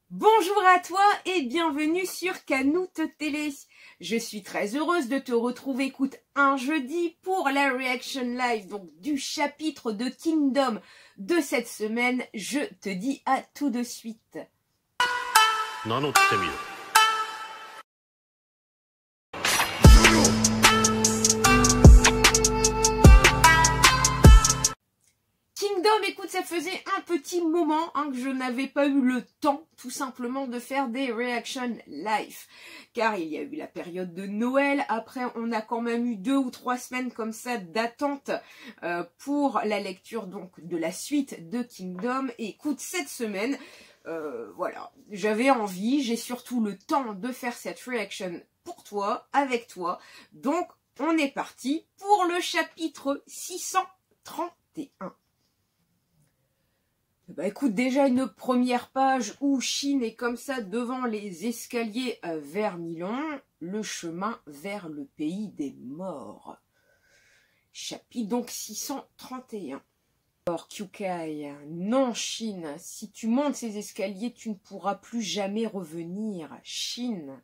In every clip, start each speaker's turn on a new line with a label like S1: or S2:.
S1: Bonjour à toi et bienvenue sur Canoute Télé. Je suis très heureuse de te retrouver, écoute, un jeudi pour la Reaction Live, donc du chapitre de Kingdom de cette semaine. Je te dis à tout de suite. Kingdom, écoute, ça faisait un petit moment que je n'avais pas eu le temps, tout simplement, de faire des reaction live. Car il y a eu la période de Noël, après on a quand même eu 2 ou 3 semaines comme ça d'attente pour la lecture donc de la suite de Kingdom. Et écoute, cette semaine, voilà, j'avais envie, j'ai surtout le temps de faire cette reaction pour toi, avec toi. Donc, on est parti pour le chapitre 631. Bah écoute, déjà une première page où Shin est comme ça devant les escaliers vers Milan, le chemin vers le pays des morts. Chapitre donc 631. Alors Kyukai, non Shin, si tu montes ces escaliers, tu ne pourras plus jamais revenir. Shin,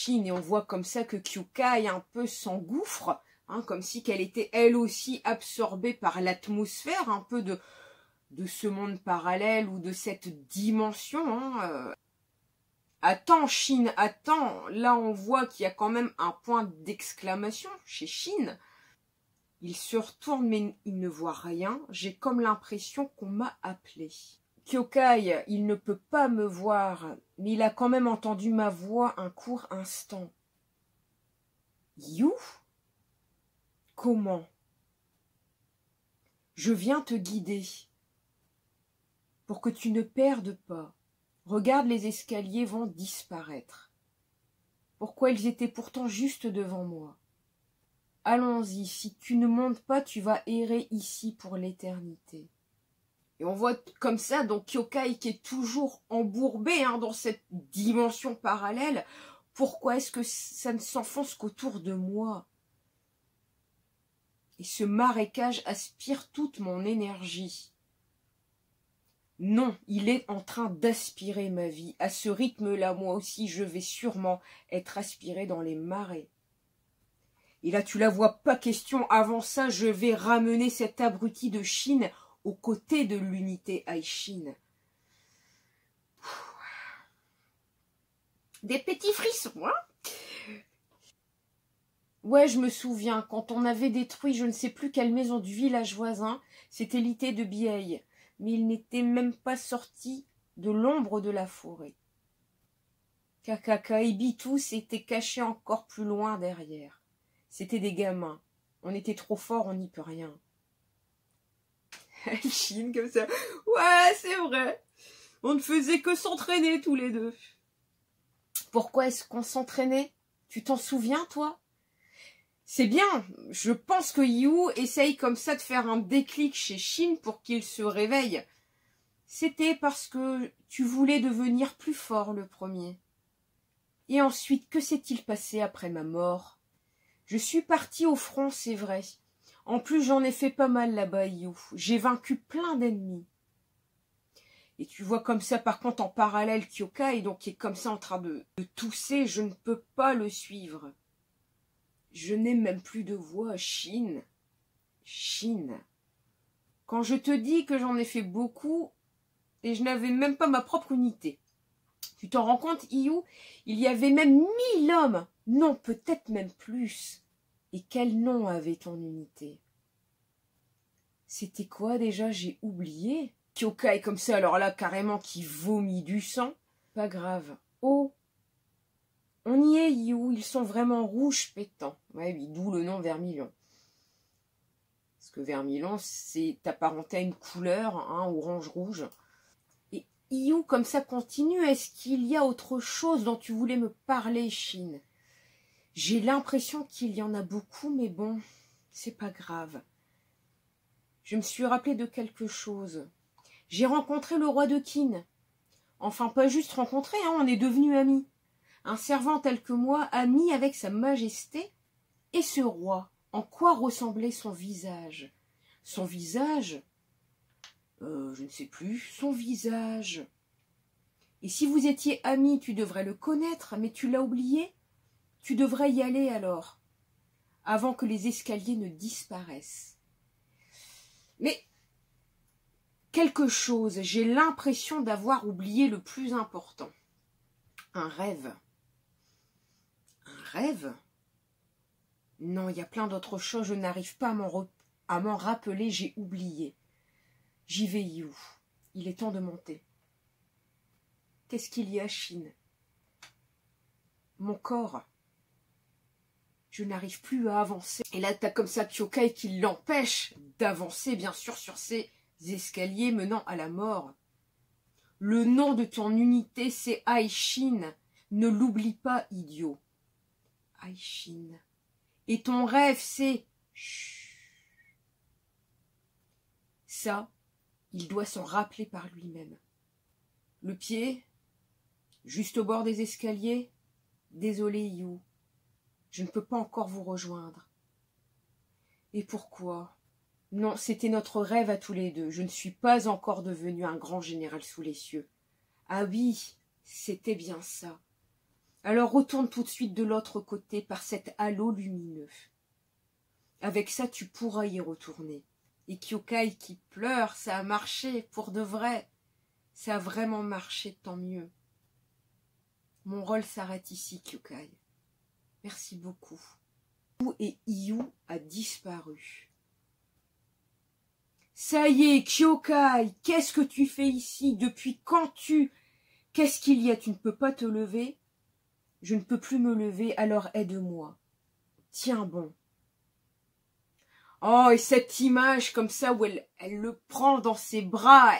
S1: et on voit comme ça que Kyukai un peu s'engouffre, hein, comme si qu'elle était elle aussi absorbée par l'atmosphère, un peu de ce monde parallèle ou de cette dimension. Attends, Shin, attends. Là, on voit qu'il y a quand même un point d'exclamation chez Shin. Il se retourne, mais il ne voit rien. J'ai comme l'impression qu'on m'a appelé. Kyukai, il ne peut pas me voir, mais il a quand même entendu ma voix un court instant. You? Comment? Je viens te guider. Pour que tu ne perdes pas. Regarde, les escaliers vont disparaître. Pourquoi ils étaient pourtant juste devant moi? Allons-y, si tu ne montes pas, tu vas errer ici pour l'éternité. Et on voit comme ça, donc Kyukai qui est toujours embourbé dans cette dimension parallèle. Pourquoi est-ce que ça ne s'enfonce qu'autour de moi? Et ce marécage aspire toute mon énergie. Non, il est en train d'aspirer ma vie. À ce rythme-là, moi aussi, je vais sûrement être aspiré dans les marais. Et là, tu la vois, pas question. Avant ça, je vais ramener cet abruti de Shin aux côtés de l'unité Aishin. Des petits frissons, hein? Ouais, je me souviens, quand on avait détruit je ne sais plus quelle maison du village voisin, c'était l'ité de Biei. Mais il n'était même pas sorti de l'ombre de la forêt. Kakaka et Bitou s'étaient cachés encore plus loin derrière. C'étaient des gamins. On était trop forts, on n'y peut rien. Chine comme ça. Ouais, c'est vrai. On ne faisait que s'entraîner tous les deux. Pourquoi est-ce qu'on s'entraînait? Tu t'en souviens, toi? C'est bien, je pense que Yu essaye comme ça de faire un déclic chez Shin pour qu'il se réveille. C'était parce que tu voulais devenir plus fort le premier. Et ensuite, que s'est-il passé après ma mort? Je suis partie au front, c'est vrai. En plus, j'en ai fait pas mal là-bas, Yu. J'ai vaincu plein d'ennemis. Et tu vois comme ça, par contre, en parallèle, Kyukai, donc qui est comme ça en train de tousser, je ne peux pas le suivre. Je n'ai même plus de voix, Shin. Shin. Quand je te dis que j'en ai fait beaucoup, et je n'avais même pas ma propre unité. Tu t'en rends compte, Yu? Il y avait même 1000 hommes. Non, peut-être même plus. Et quel nom avait ton unité? C'était quoi déjà? J'ai oublié. Kyukai comme ça, alors là, carrément, qui vomit du sang. Pas grave. Oh! On y est, Yu, ils sont vraiment rouges pétants. Ouais, oui, d'où le nom vermillon. Parce que vermillon, c'est apparenté à une couleur, orange-rouge. Et Yu, comme ça, continue. Est-ce qu'il y a autre chose dont tu voulais me parler, Shin? J'ai l'impression qu'il y en a beaucoup, mais bon, c'est pas grave. Je me suis rappelé de quelque chose. J'ai rencontré le roi de Qin. Enfin, pas juste rencontré, on est devenus amis. Un servant tel que moi, ami avec sa majesté, et ce roi, en quoi ressemblait son visage? Son visage? Je ne sais plus, son visage. Et si vous étiez amis, tu devrais le connaître, mais tu l'as oublié. Tu devrais y aller alors, avant que les escaliers ne disparaissent. Mais quelque chose, j'ai l'impression d'avoir oublié le plus important. Un rêve. Un rêve? Non, il y a plein d'autres choses, je n'arrive pas à m'en rappeler, j'ai oublié. J'y vais où? Il est temps de monter. Qu'est-ce qu'il y a, Chine? Mon corps. Je n'arrive plus à avancer. Et là, t'as comme ça Kyokai qui l'empêche d'avancer, bien sûr, sur ces escaliers menant à la mort. Le nom de ton unité, c'est Aishin. Ne l'oublie pas, idiot. Aishin. Et ton rêve, c'est... Ça, il doit s'en rappeler par lui-même. Le pied, juste au bord des escaliers. Désolé, You. Je ne peux pas encore vous rejoindre. Et pourquoi? Non, c'était notre rêve à tous les deux. Je ne suis pas encore devenu un grand général sous les cieux. Ah oui, c'était bien ça. Alors retourne tout de suite de l'autre côté par cet halo lumineux. Avec ça, tu pourras y retourner. Et Kyokai qui pleure, ça a marché pour de vrai. Ça a vraiment marché, tant mieux. Mon rôle s'arrête ici, Kyokai. Merci beaucoup. Et Iyu a disparu. Ça y est, Kyokai, qu'est-ce que tu fais ici? Depuis quand Qu'est-ce qu'il y a? Tu ne peux pas te lever? Je ne peux plus me lever, alors aide-moi. Tiens bon. Oh, et cette image comme ça où elle le prend dans ses bras,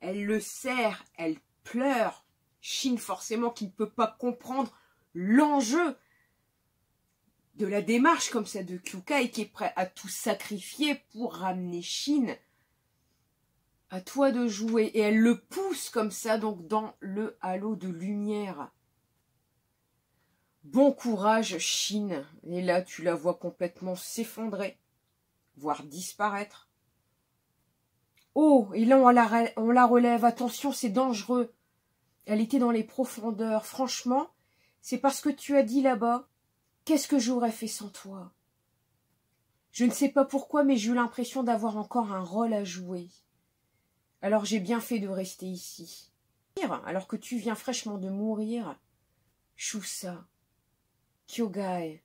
S1: elle le serre, elle pleure. Shin, forcément, qui ne peut pas comprendre l'enjeu de la démarche comme ça de Kyokai, qui est prêt à tout sacrifier pour ramener Shin. À toi de jouer. Et elle le pousse comme ça, donc dans le halo de lumière. Bon courage, Shin. Et là, tu la vois complètement s'effondrer, voire disparaître. Oh, et là, on la relève. Attention, c'est dangereux. Elle était dans les profondeurs. Franchement, c'est parce que tu as dit là-bas. Qu'est-ce que j'aurais fait sans toi? Je ne sais pas pourquoi, mais j'ai eu l'impression d'avoir encore un rôle à jouer. Alors j'ai bien fait de rester ici. Alors que tu viens fraîchement de mourir. Shusa. Kyogai.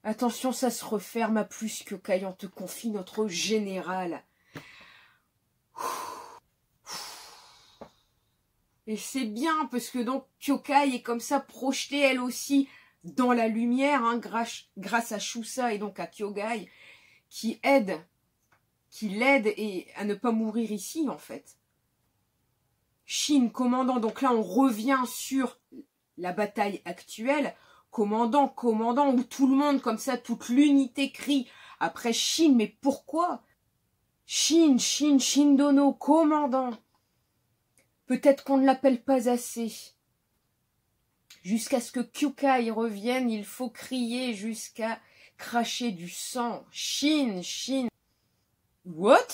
S1: Attention, ça se referme à plus, Kyokai, on te confie notre général. Et c'est bien, parce que donc Kyokai est comme ça projetée elle aussi dans la lumière, hein, grâce à Shusa et donc à Kyogai, qui l'aide et à ne pas mourir ici en fait. Shin, commandant, donc là on revient sur la bataille actuelle. Commandant, où tout le monde comme ça, toute l'unité crie après Shin, mais pourquoi? Shin Dono, commandant. Peut-être qu'on ne l'appelle pas assez. Jusqu'à ce que Kyokai revienne, il faut crier jusqu'à cracher du sang. Shin. What?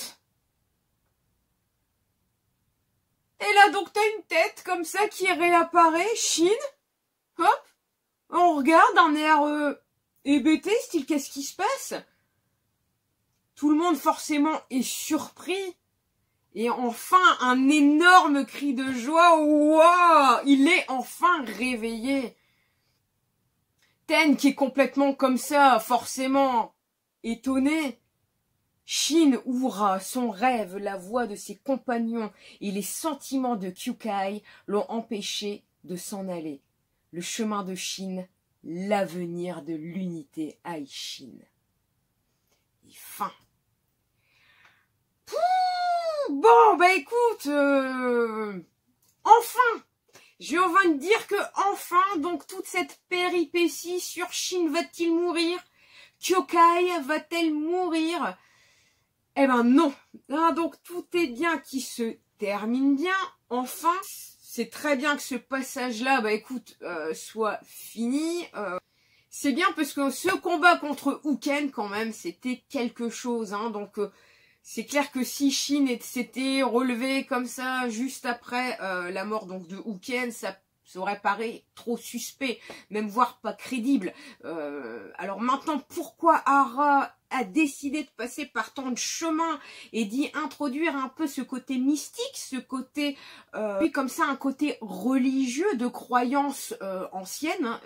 S1: Et là donc t'as une tête comme ça qui réapparaît, Shin. Hop, on regarde un air hébété, style qu'est-ce qui se passe? Tout le monde forcément est surpris. Et enfin, un énorme cri de joie. Wow! Il est enfin réveillé. Ten qui est complètement comme ça, forcément étonné. Shin ouvra son rêve, la voix de ses compagnons et les sentiments de Kyokai l'ont empêché de s'en aller. Le chemin de Shin, l'avenir de l'unité Aishin. Et fin. Bon, bah écoute, enfin, j'ai envie de dire que enfin, donc toute cette péripétie sur Shin, va-t-il mourir? Kyokai va-t-elle mourir? Eh ben non. Ah, donc tout est bien qui se termine bien. Enfin, c'est très bien que ce passage-là, bah écoute, soit fini. C'est bien parce que ce combat contre Uken, quand même, c'était quelque chose. Hein, donc C'est clair que si Shin s'était relevé comme ça juste après la mort donc de Houken, ça aurait paru trop suspect, même voire pas crédible. Alors maintenant, pourquoi Hara a décidé de passer par tant de chemins et d'y introduire un peu ce côté mystique, ce côté, puis comme ça, un côté religieux de croyances anciennes, hein,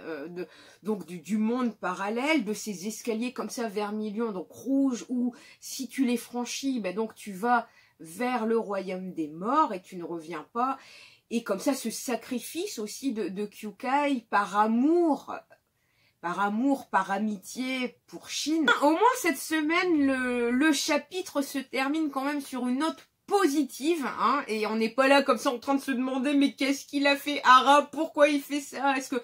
S1: donc du monde parallèle, de ces escaliers comme ça vers Million, donc rouges, où si tu les franchis, ben donc tu vas vers le royaume des morts et tu ne reviens pas. Et comme ça, ce sacrifice aussi de Kyukai par amour, par amitié pour Shin. Au moins cette semaine, le chapitre se termine quand même sur une note positive, hein, et on n'est pas là comme ça en train de se demander mais qu'est-ce qu'il a fait Hara, pourquoi il fait ça, est-ce que...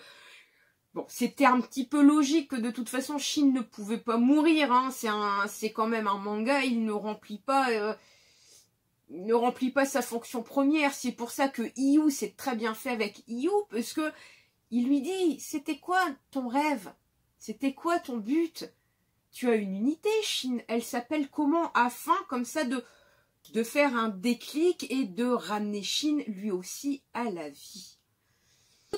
S1: Bon, c'était un petit peu logique que de toute façon Shin ne pouvait pas mourir, hein, c'est quand même un manga, il ne remplit pas sa fonction première. C'est pour ça que Iyu s'est très bien fait avec Iyu, parce que il lui dit, c'était quoi ton rêve? C'était quoi ton but? Tu as une unité, Shin, elle s'appelle comment? Afin, comme ça, de faire un déclic et de ramener Shin, lui aussi, à la vie.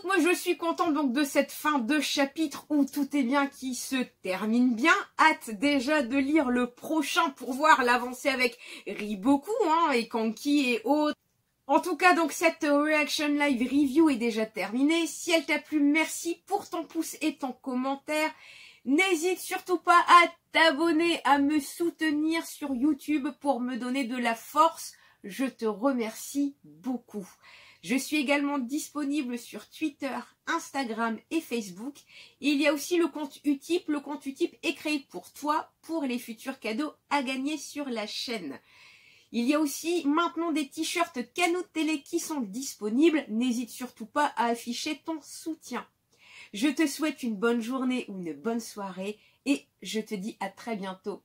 S1: Moi, je suis contente donc de cette fin de chapitre où tout est bien qui se termine bien. Hâte déjà de lire le prochain pour voir l'avancée avec Riboku, hein, et Kanki et autres. En tout cas, donc cette Reaction Live Review est déjà terminée. Si elle t'a plu, merci pour ton pouce et ton commentaire. N'hésite surtout pas à t'abonner, à me soutenir sur YouTube pour me donner de la force. Je te remercie beaucoup. Je suis également disponible sur Twitter, Instagram et Facebook. Il y a aussi le compte Utip. Le compte Utip est créé pour toi, pour les futurs cadeaux à gagner sur la chaîne. Il y a aussi maintenant des t-shirts Canot Télé qui sont disponibles. N'hésite surtout pas à afficher ton soutien. Je te souhaite une bonne journée ou une bonne soirée et je te dis à très bientôt.